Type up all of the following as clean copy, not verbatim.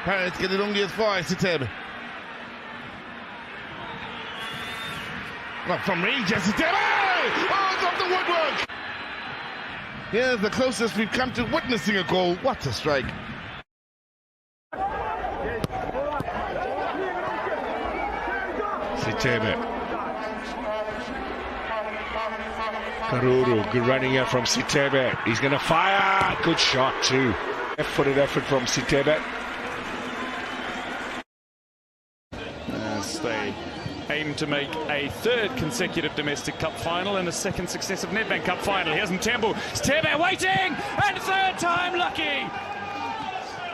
Pirates get it only as far as Sithebe. Well, from range, Sithebe! Oh, it's off the woodwork! Here's the closest we've come to witnessing a goal. What a strike. Sithebe. Karuru, good running here from Sithebe. He's going to fire. Good shot too. Left-footed effort from Sithebe. As they aim to make a third consecutive domestic cup final and a second successive Nedbank Cup final. Here's Mthembu. Sithebe waiting, and third time lucky.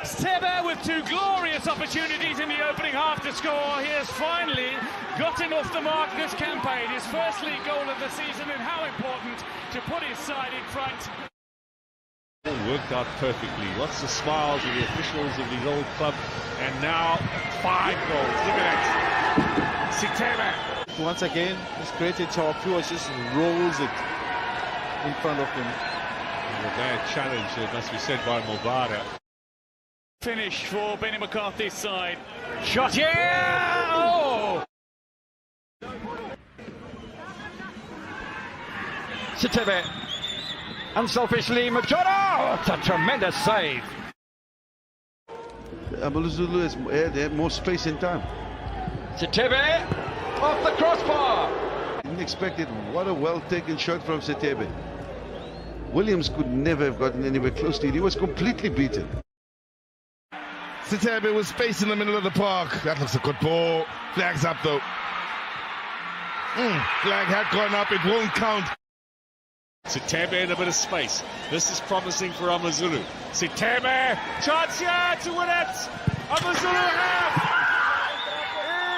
Sithebe with two glorious opportunities in the opening half to score. He has finally gotten off the mark this campaign. His first league goal of the season, and how important to put his side in front. It worked out perfectly. Lots of smiles of the officials of his old club. And now 5 goals. Look at that. Sithebe. Once again, his creativity just rolls it in front of him. And a bad challenge, it must be said, by Mobada. Finish for Benny McCarthy's side. Shot, yeah! Oh! Sithebe. Unselfishly, Machado! It's a tremendous save. Amazulu has had more space and time. Sithebe off the crossbar. Didn't expect it. What a well-taken shot from Sithebe. Williams could never have gotten anywhere close to it. He was completely beaten. Sithebe with space in the middle of the park. That looks a good ball. Flag's up though. Flag had gone up. It won't count. Sithebe in a bit of space. This is promising for Amazulu. Sithebe, chance here to win it. Amazulu have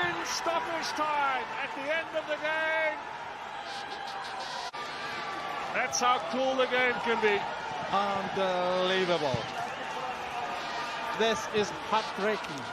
in stoppage time at the end of the game. That's how cool the game can be. Unbelievable. This is heartbreaking.